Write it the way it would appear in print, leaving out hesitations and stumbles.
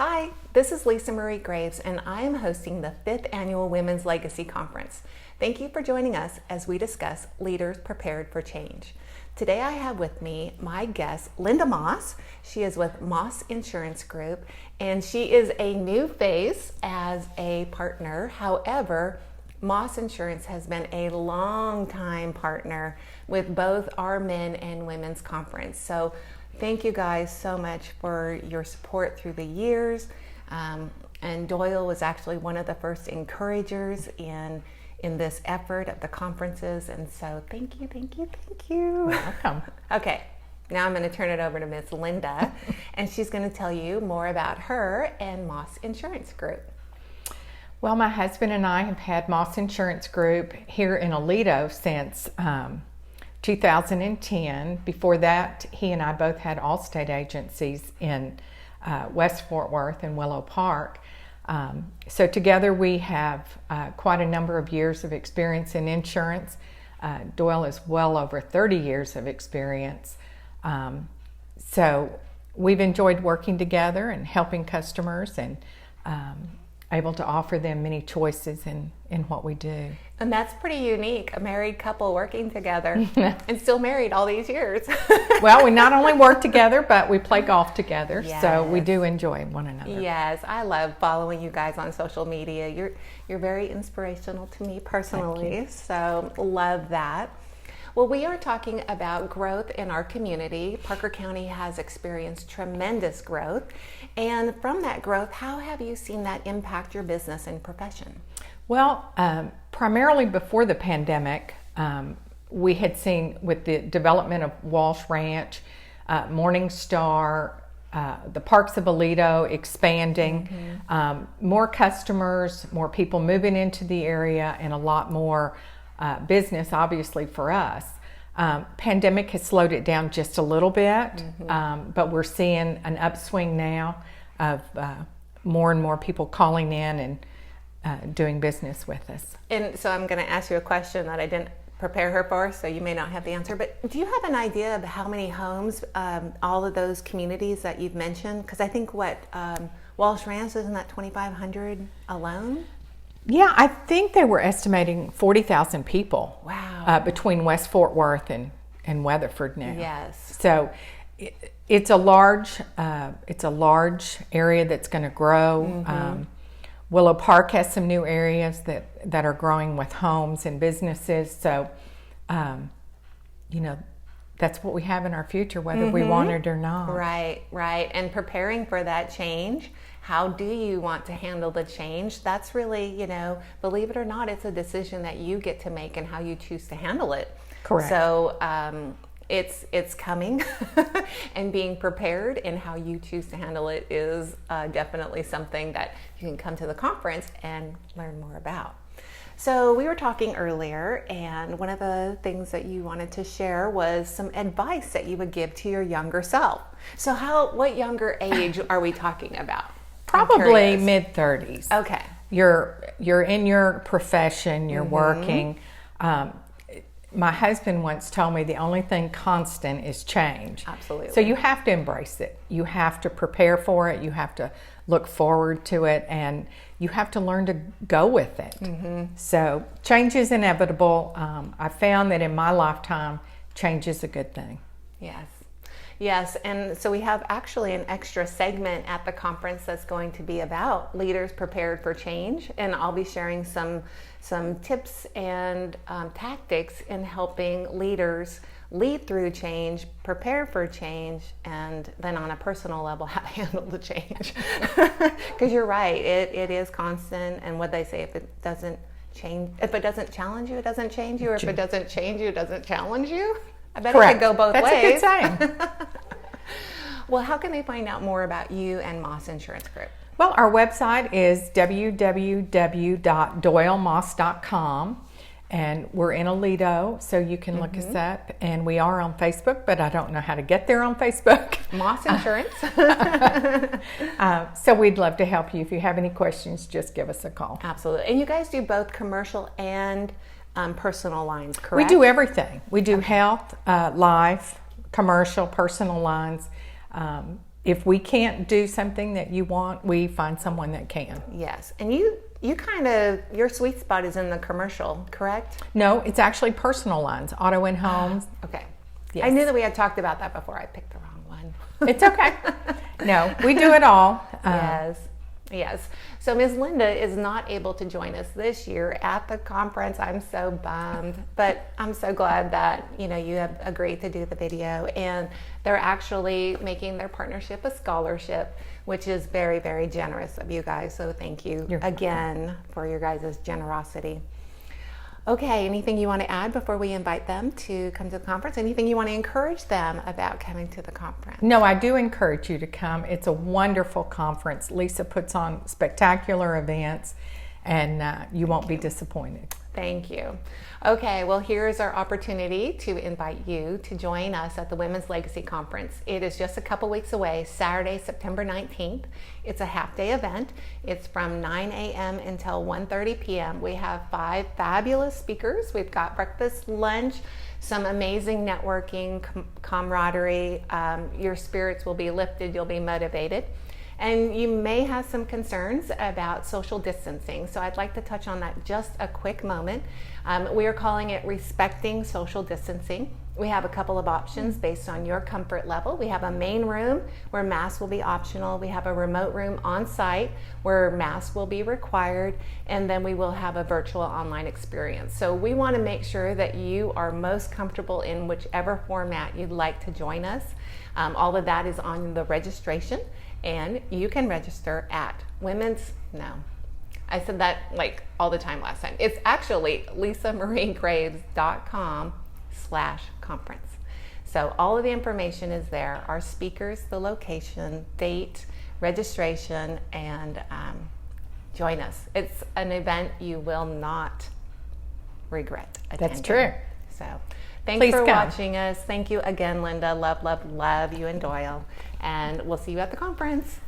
Hi, this is Lisa Marie Graves, and I am hosting the 5th Annual Women's Legacy Conference. Thank you for joining us as we discuss Leaders Prepared for Change. Today I have with me my guest, Linda Moss. She is with Moss Insurance Group, and she is a new face as a partner. However, Moss Insurance has been a long-time partner with both our men and women's conference. So thank you guys so much for your support through the years. And Doyle was actually one of the first encouragers in this effort of the conferences. And so thank you. Welcome. Okay, now I'm going to turn it over to Miss Linda, and she's going to tell you more about her and Moss Insurance Group. Well, my husband and I have had Moss Insurance Group here in Aledo since 2010. Before that, he and I both had Allstate agencies in West Fort Worth and Willow Park. So together we have quite a number of years of experience in insurance. Doyle is well over 30 years of experience. So we've enjoyed working together and helping customers and able to offer them many choices in what we do. And that's pretty unique, a married couple working together and still married all these years. Well, we not only work together, but we play golf together, Yes. So we do enjoy one another. Yes, I love following you guys on social media. You're very inspirational to me personally, so love that. Well, we are talking about growth in our community. Parker County has experienced tremendous growth. And from that growth, how have you seen that impact your business and profession? Well, primarily before the pandemic, we had seen with the development of Walsh Ranch, Morningstar, the Parks of Aledo expanding, more customers, more people moving into the area, and a lot more business, obviously, for us. Pandemic has slowed it down just a little bit, but we're seeing an upswing now of more and more people calling in and doing business with us. And so I'm going to ask you a question that I didn't prepare her for, so you may not have the answer, but do you have an idea of how many homes, all of those communities that you've mentioned? Because I think Walsh Ranch, isn't that 2,500 alone? Yeah, I think they were estimating 40,000 people. Wow. Between West Fort Worth and Weatherford now. Yes. So it's a large area that's going to grow. Willow Park has some new areas that are growing with homes and businesses. So, that's what we have in our future, whether we want it or not. Right. And preparing for that change. How do you want to handle the change? That's really, believe it or not, it's a decision that you get to make and how you choose to handle it. Correct. So it's coming, and being prepared and how you choose to handle it is definitely something that you can come to the conference and learn more about. So we were talking earlier, and one of the things that you wanted to share was some advice that you would give to your younger self. So what younger age are we talking about? Probably mid-30s. Okay. You're in your profession, you're working. My husband once told me the only thing constant is change. Absolutely. So you have to embrace it. You have to prepare for it. You have to look forward to it, and you have to learn to go with it. So change is inevitable. I found that in my lifetime, change is a good thing. Yes, and so we have actually an extra segment at the conference that's going to be about leaders prepared for change, and I'll be sharing some tips and tactics in helping leaders lead through change, prepare for change, and then on a personal level, how to handle the change. Because you're right, it is constant, and what they say, if it doesn't challenge you, it doesn't change you, or if it doesn't change you, it doesn't challenge you. I bet Correct. It could go both That's ways. That's a good saying. Well, how can they find out more about you and Moss Insurance Group? Well, our website is www.doylemoss.com, and we're in Aledo, so you can look us up. And we are on Facebook, but I don't know how to get there on Facebook. Moss Insurance. So we'd love to help you. If you have any questions, just give us a call. Absolutely. And you guys do both commercial and personal lines, correct? We do everything. We do health, life, commercial, personal lines. if we can't do something that you want, we find someone that can. Yes. And you kind of, your sweet spot is in the commercial, correct? No, it's actually personal lines, auto and home. Okay. Yes. I knew that we had talked about that before. I picked the wrong one. It's okay. No, we do it all. Yes. So Ms. Linda is not able to join us this year at the conference. I'm so bummed, but I'm so glad that, you have agreed to do the video, and they're actually making their partnership a scholarship, which is very, very generous of you guys. So thank you again for your guys' generosity. Okay, anything you want to add before we invite them to come to the conference? Anything you want to encourage them about coming to the conference? No, I do encourage you to come. It's a wonderful conference. Lisa puts on spectacular events, and you won't be disappointed. Thank you. Okay, well, here's our opportunity to invite you to join us at the Women's Legacy Conference. It is just a couple weeks away, Saturday, September 19th. It's a half-day event. It's from 9 a.m. until 1:30 p.m. We have 5 fabulous speakers. We've got breakfast, lunch, some amazing networking, camaraderie. Your spirits will be lifted. You'll be motivated. And you may have some concerns about social distancing. So I'd like to touch on that just a quick moment. We are calling it Respecting Social Distancing. We have a couple of options based on your comfort level. We have a main room where masks will be optional. We have a remote room on site where masks will be required. And then we will have a virtual online experience. So we want to make sure that you are most comfortable in whichever format you'd like to join us. All of that is on the registration. And you can register at I said that like all the time last time. It's actually lisamariegraves.com/conference. So all of the information is there. Our speakers, the location, date, registration, and join us. It's an event you will not regret attending. That's true. So thanks Please for come. watching us. Thank you again, Linda. Love, love, love you and Doyle. And we'll see you at the conference.